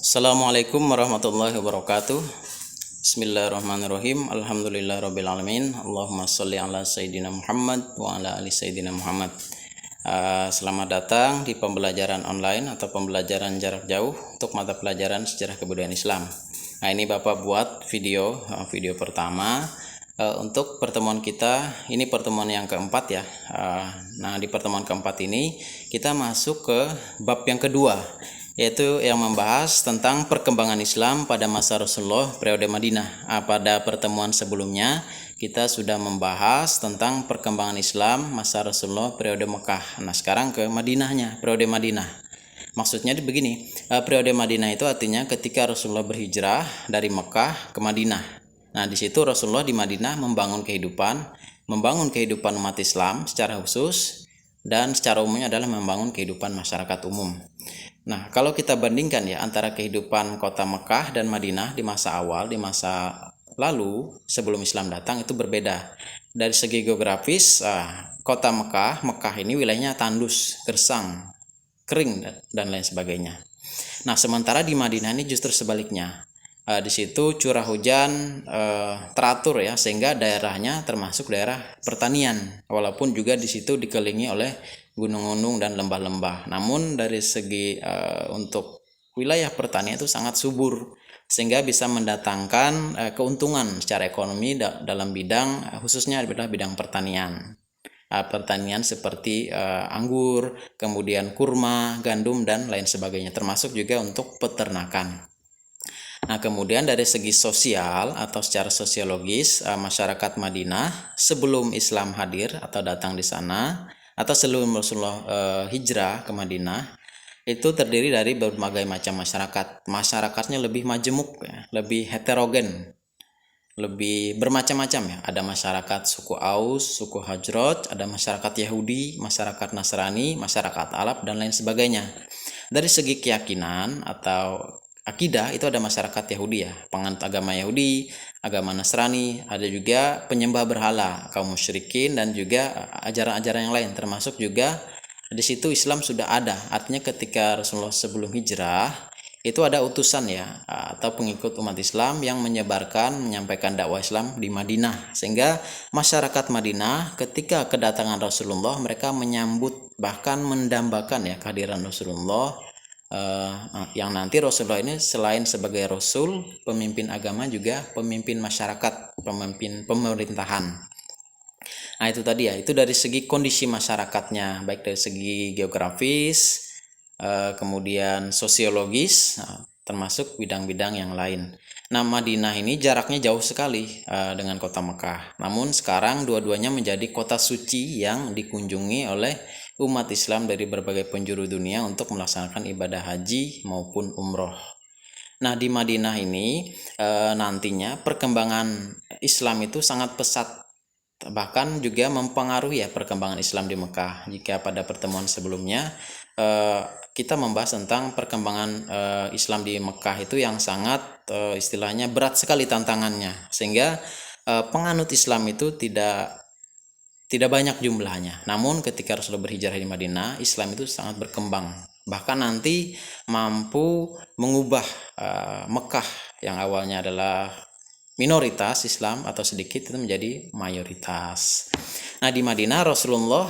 Assalamualaikum warahmatullahi wabarakatuh. Bismillahirrahmanirrahim. Alhamdulillahirrabbilalamin. Allahumma sholli ala Sayyidina Muhammad wa ala ali Sayyidina Muhammad. Selamat datang di pembelajaran online atau pembelajaran jarak jauh untuk mata pelajaran sejarah kebudayaan Islam. Nah, ini Bapak buat video pertama untuk pertemuan kita. Ini pertemuan yang keempat ya. Nah, di pertemuan keempat ini kita masuk ke bab yang kedua, yaitu yang membahas tentang perkembangan Islam pada masa Rasulullah periode Madinah. Pada pertemuan sebelumnya kita sudah membahas tentang perkembangan Islam masa Rasulullah periode Mekah. Nah, sekarang ke Madinahnya, periode Madinah. Maksudnya begini, periode Madinah itu artinya ketika Rasulullah berhijrah dari Mekah ke Madinah. Nah, di situ Rasulullah di Madinah membangun kehidupan umat Islam secara khusus, dan secara umumnya adalah membangun kehidupan masyarakat umum. Nah, kalau kita bandingkan ya antara kehidupan kota Mekah dan Madinah di masa awal, di masa lalu sebelum Islam datang, itu berbeda. Dari segi geografis, kota Mekah ini wilayahnya tandus, gersang, kering dan lain sebagainya. Nah, sementara di Madinah ini justru sebaliknya. Di situ curah hujan teratur ya, sehingga daerahnya termasuk daerah pertanian, walaupun juga di situ dikelilingi oleh gunung-gunung dan lembah-lembah. Namun dari segi untuk wilayah pertanian itu sangat subur, sehingga bisa mendatangkan keuntungan secara ekonomi dalam bidang khususnya adalah bidang pertanian. Pertanian seperti anggur, kemudian kurma, gandum dan lain sebagainya, termasuk juga untuk peternakan. Nah, kemudian dari segi sosial atau secara sosiologis, masyarakat Madinah sebelum Islam hadir atau datang di sana, atau sebelum Rasulullah hijrah ke Madinah, itu terdiri dari berbagai macam masyarakat. Masyarakatnya lebih majemuk ya, lebih heterogen, lebih bermacam-macam ya. Ada masyarakat suku Aus, suku Hajraj, ada masyarakat Yahudi, masyarakat Nasrani, masyarakat Arab dan lain sebagainya. Dari segi keyakinan atau akidah itu ada masyarakat Yahudi ya, penganut agama Yahudi, agama Nasrani, ada juga penyembah berhala, kaum musyrikin, dan juga ajaran-ajaran yang lain, termasuk juga di situ Islam sudah ada. Artinya ketika Rasulullah sebelum hijrah itu ada utusan ya, atau pengikut umat Islam yang menyampaikan dakwah Islam di Madinah, sehingga masyarakat Madinah ketika kedatangan Rasulullah mereka menyambut, bahkan mendambakan ya kehadiran Rasulullah, yang nanti Rasulullah ini selain sebagai Rasul, pemimpin agama, juga pemimpin masyarakat, pemimpin pemerintahan. Nah, itu tadi ya, itu dari segi kondisi masyarakatnya, baik dari segi geografis, kemudian sosiologis, termasuk bidang-bidang yang lain. Nah, Madinah ini jaraknya jauh sekali dengan kota Mekah. Namun sekarang dua-duanya menjadi kota suci yang dikunjungi oleh umat Islam dari berbagai penjuru dunia untuk melaksanakan ibadah haji maupun umroh. Nah, di Madinah ini nantinya perkembangan Islam itu sangat pesat, bahkan juga mempengaruhi ya perkembangan Islam di Mekah. Jika pada pertemuan sebelumnya kita membahas tentang perkembangan Islam di Mekah itu yang sangat istilahnya berat sekali tantangannya, sehingga penganut Islam itu tidak banyak jumlahnya. Namun ketika Rasulullah berhijrah di Madinah, Islam itu sangat berkembang, bahkan nanti mampu mengubah Mekah yang awalnya adalah minoritas Islam atau sedikit itu menjadi mayoritas. Nah, di Madinah Rasulullah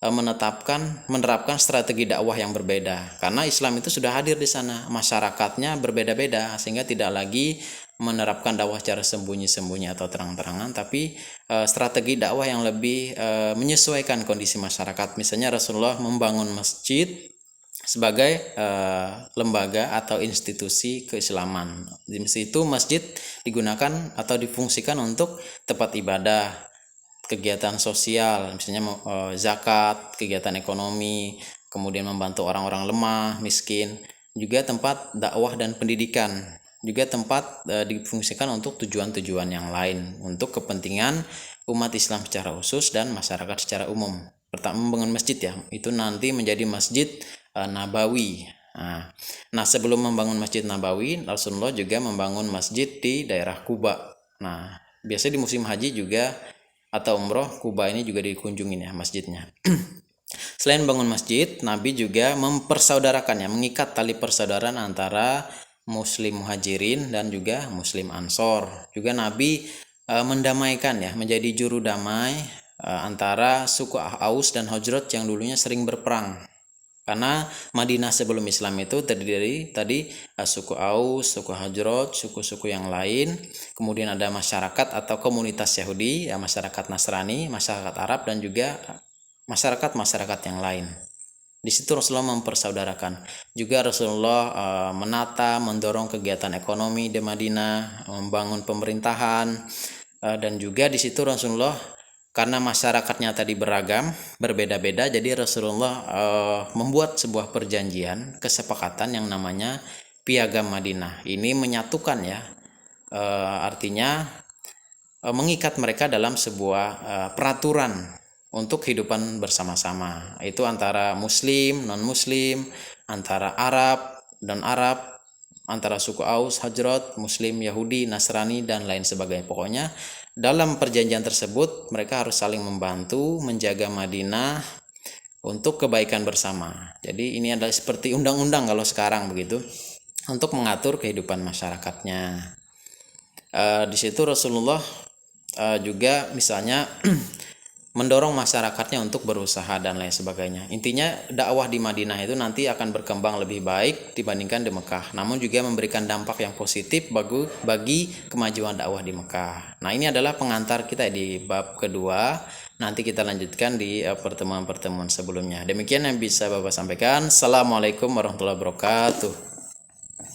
menerapkan strategi dakwah yang berbeda, karena Islam itu sudah hadir di sana, masyarakatnya berbeda-beda, sehingga tidak lagi menerapkan dakwah secara sembunyi-sembunyi atau terang-terangan, tapi strategi dakwah yang lebih menyesuaikan kondisi masyarakat. Misalnya Rasulullah membangun masjid sebagai lembaga atau institusi keislaman. Di situ masjid digunakan atau difungsikan untuk tempat ibadah, kegiatan sosial, misalnya zakat, kegiatan ekonomi, kemudian membantu orang-orang lemah, miskin, juga tempat dakwah dan pendidikan, juga tempat difungsikan untuk tujuan-tujuan yang lain, untuk kepentingan umat Islam secara khusus dan masyarakat secara umum. Pertama membangun masjid ya, itu nanti menjadi Masjid Nabawi. Nah, sebelum membangun Masjid Nabawi, Rasulullah juga membangun masjid di daerah Kuba. Nah, biasanya di musim haji juga atau umroh, Kuba ini juga dikunjungin ya masjidnya. Selain bangun masjid, Nabi juga mempersaudarakannya, mengikat tali persaudaraan antara Muslim Muhajirin dan juga Muslim Ansor. Juga Nabi mendamaikan ya, menjadi juru damai antara suku Aus dan Khazraj yang dulunya sering berperang. Karena Madinah sebelum Islam itu terdiri tadi suku Aus, suku Khazraj, suku-suku yang lain. Kemudian ada masyarakat atau komunitas Yahudi, ya, masyarakat Nasrani, masyarakat Arab, dan juga masyarakat-masyarakat yang lain. Di situ Rasulullah mempersaudarakan. Juga Rasulullah menata, mendorong kegiatan ekonomi di Madinah, membangun pemerintahan, dan juga di situ Rasulullah, karena masyarakatnya tadi beragam, berbeda-beda, jadi Rasulullah membuat sebuah perjanjian, kesepakatan yang namanya Piagam Madinah. Ini menyatukan ya, artinya mengikat mereka dalam sebuah peraturan untuk kehidupan bersama-sama. Itu antara Muslim, non-Muslim, antara Arab dan Arab, antara suku Aus, Khazraj, Muslim, Yahudi, Nasrani, dan lain sebagainya. Pokoknya dalam perjanjian tersebut mereka harus saling membantu menjaga Madinah untuk kebaikan bersama. Jadi ini adalah seperti undang-undang kalau sekarang begitu, untuk mengatur kehidupan masyarakatnya. Di situ Rasulullah juga misalnya mendorong masyarakatnya untuk berusaha dan lain sebagainya. Intinya dakwah di Madinah itu nanti akan berkembang lebih baik dibandingkan di Mekah, namun juga memberikan dampak yang positif bagi kemajuan dakwah di Mekah. Nah, ini adalah pengantar kita di bab kedua. Nanti kita lanjutkan di pertemuan-pertemuan sebelumnya. Demikian yang bisa Bapak sampaikan. Assalamualaikum warahmatullahi wabarakatuh.